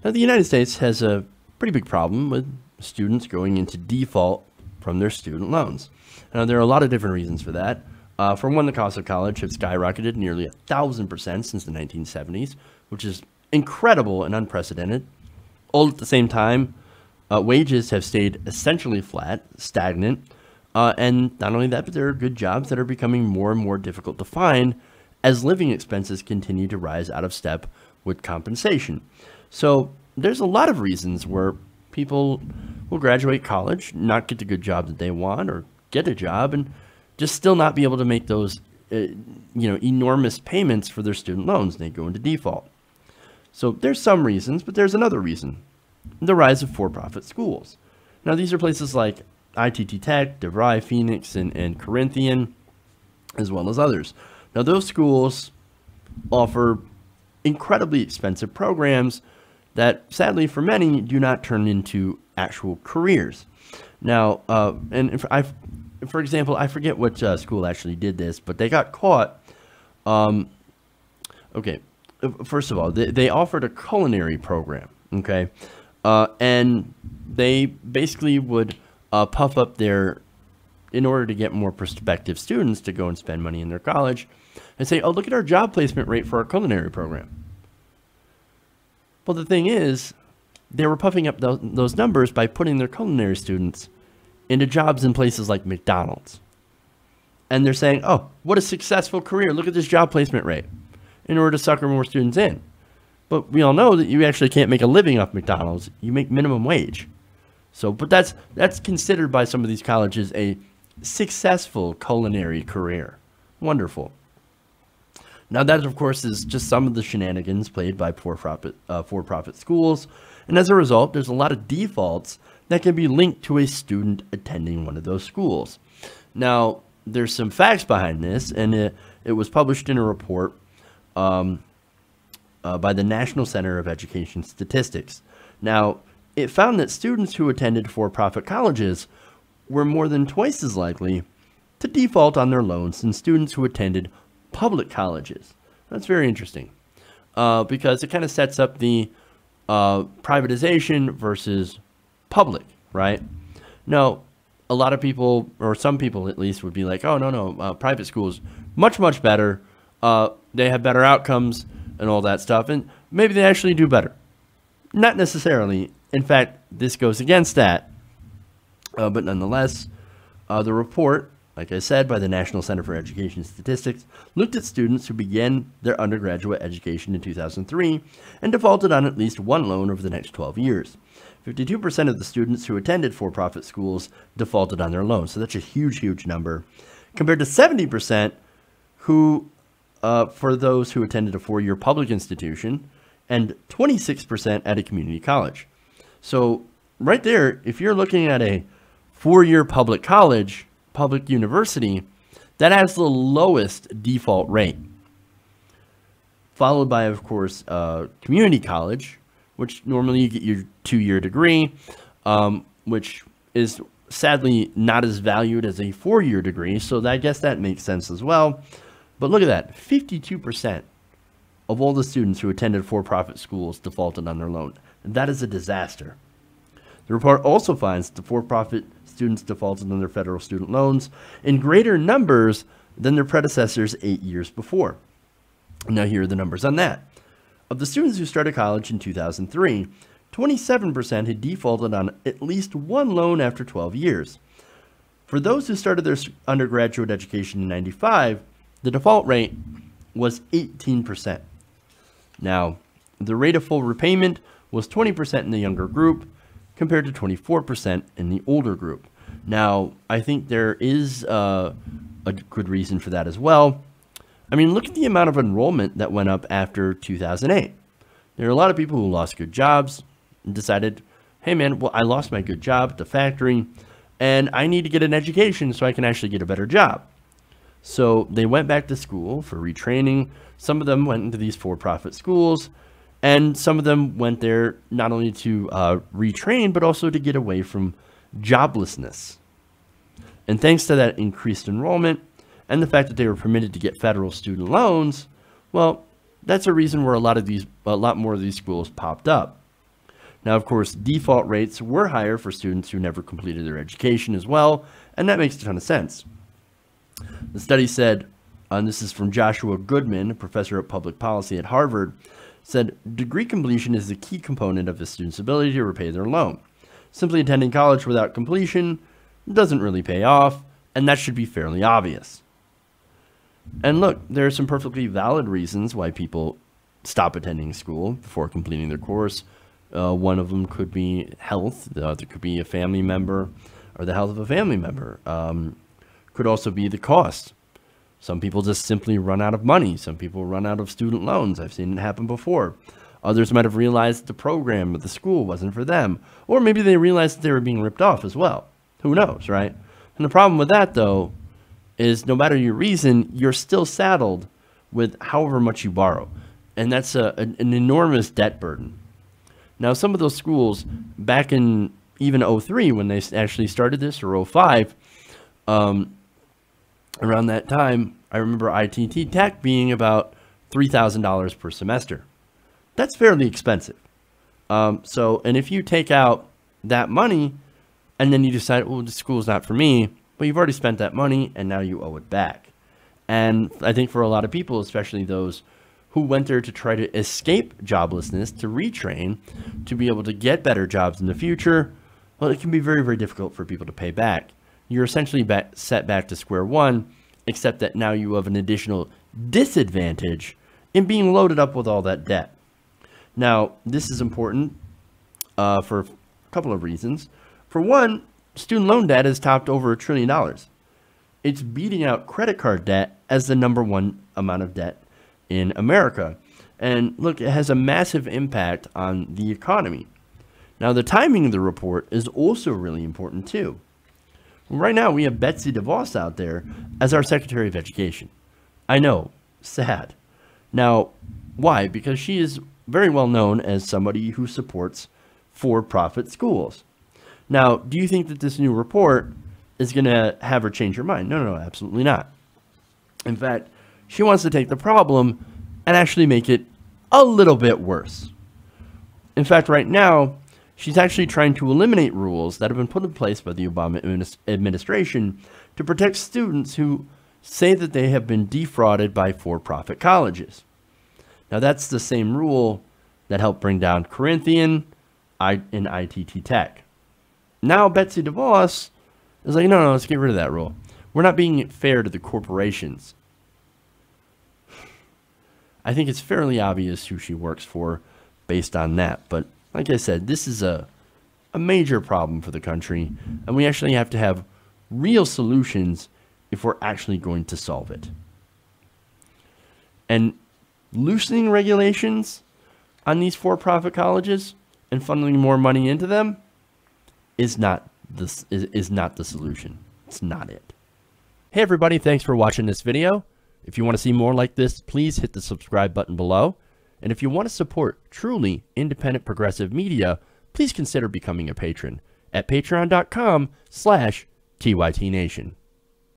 Now, the United States has a pretty big problem with students going into default from their student loans. Now, there are a lot of different reasons for that. For one, the cost of college have skyrocketed nearly 1,000% since the 1970s, which is incredible and unprecedented. All at the same time, wages have stayed essentially flat, stagnant, and not only that, but there are good jobs that are becoming more and more difficult to find as living expenses continue to rise out of step with compensation. So there's a lot of reasons where people will graduate college, not get the good job that they want, or get a job and just still not be able to make those enormous payments for their student loans. They go into default. So there's some reasons, but there's another reason: the rise of for-profit schools. Now, these are places like ITT Tech, DeVry, Phoenix, and Corinthian, as well as others. Now, those schools offer incredibly expensive programs that, sadly for many, do not turn into actual careers. Now, for example, I forget what school actually did this, but they got caught. Okay, first of all, they offered a culinary program, okay? And they basically would puff up in order to get more prospective students to go and spend money in their college, and say, oh, look at our job placement rate for our culinary program. Well, the thing is, they were puffing up those numbers by putting their culinary students into jobs in places like McDonald's. And they're saying, oh, what a successful career. Look at this job placement rate, in order to sucker more students in. But we all know that you actually can't make a living off McDonald's. You make minimum wage. So, but that's considered by some of these colleges a successful culinary career. Wonderful. Now, that, of course, is just some of the shenanigans played by for-profit schools. And as a result, there's a lot of defaults that can be linked to a student attending one of those schools. Now, there's some facts behind this, and it was published in a report by the National Center of Education Statistics. Now, it found that students who attended for-profit colleges were more than twice as likely to default on their loans than students who attended public colleges. That's very interesting, because it kind of sets up the privatization versus public, right? Now, a lot of people, or some people at least, would be like, oh, no, private schools, much, much better. They have better outcomes and all that stuff, and maybe they actually do better. Not necessarily. In fact, this goes against that. But nonetheless, the report, like I said, by the National Center for Education Statistics, looked at students who began their undergraduate education in 2003 and defaulted on at least one loan over the next 12 years. 52% of the students who attended for-profit schools defaulted on their loans. So that's a huge, huge number, compared to 70% who, for those who attended a four-year public institution, and 26% at a community college. So right there, if you're looking at a four-year public college, public university, that has the lowest default rate, followed by, of course, community college, which normally you get your two-year degree, which is sadly not as valued as a four-year degree. So I guess that makes sense as well. But look at that, 52% of all the students who attended for-profit schools defaulted on their loan. That is a disaster. The report also finds that the for-profit students defaulted on their federal student loans in greater numbers than their predecessors 8 years before. Now, here are the numbers on that. Of the students who started college in 2003, 27% had defaulted on at least one loan after 12 years. For those who started their undergraduate education in 95, the default rate was 18%. Now, the rate of full repayment was 20% in the younger group, compared to 24% in the older group. Now, I think there is a good reason for that as well. I mean, look at the amount of enrollment that went up after 2008. There are a lot of people who lost good jobs and decided, hey man, well, I lost my good job at the factory and I need to get an education so I can actually get a better job. So they went back to school for retraining. Some of them went into these for-profit schools, and some of them went there not only to retrain, but also to get away from joblessness. And thanks to that increased enrollment and the fact that they were permitted to get federal student loans, well, that's a reason where a lot more of these schools popped up. Now, of course, default rates were higher for students who never completed their education as well, and that makes a ton of sense. The study said, and this is from Joshua Goodman, a professor of public policy at Harvard, said degree completion is the key component of a student's ability to repay their loan. Simply attending college without completion doesn't really pay off, and that should be fairly obvious. And look, there are some perfectly valid reasons why people stop attending school before completing their course. One of them could be health. The other could be a family member or the health of a family member. Could also be the cost. Some people just simply run out of money. Some people run out of student loans. I've seen it happen before. Others might have realized the program at the school wasn't for them. Or maybe they realized that they were being ripped off as well. Who knows, right? And the problem with that, though, is no matter your reason, you're still saddled with however much you borrow. And that's an enormous debt burden. Now, some of those schools, back in even 03, when they actually started this, or 05, around that time, I remember ITT Tech being about $3,000 per semester. That's fairly expensive. And if you take out that money and then you decide, well, the school's not for me, but you've already spent that money and now you owe it back. And I think for a lot of people, especially those who went there to try to escape joblessness, to retrain, to be able to get better jobs in the future, well, it can be very, very difficult for people to pay back. You're essentially set back to square one, except that now you have an additional disadvantage in being loaded up with all that debt. Now, this is important for a couple of reasons. For one, student loan debt has topped over $1 trillion. It's beating out credit card debt as the #1 amount of debt in America. And look, it has a massive impact on the economy. Now, the timing of the report is also really important too. Right now, we have Betsy DeVos out there as our Secretary of Education. I know, sad. Now, why? Because she is very well known as somebody who supports for-profit schools. Now, do you think that this new report is going to have her change her mind? No, absolutely not. In fact, she wants to take the problem and actually make it a little bit worse. In fact, right now, she's actually trying to eliminate rules that have been put in place by the Obama administration to protect students who say that they have been defrauded by for-profit colleges. Now, that's the same rule that helped bring down Corinthian in ITT Tech. Now, Betsy DeVos is like, no, let's get rid of that rule. We're not being fair to the corporations. I think it's fairly obvious who she works for based on that. But like I said, this is a major problem for the country, and we actually have to have real solutions if we're actually going to solve it. And loosening regulations on these for-profit colleges and funneling more money into them is not the solution. It's not it. Hey everybody, thanks for watching this video. If you want to see more like this, please hit the subscribe button below. And if you want to support truly independent progressive media, please consider becoming a patron at patreon.com/TYTNation.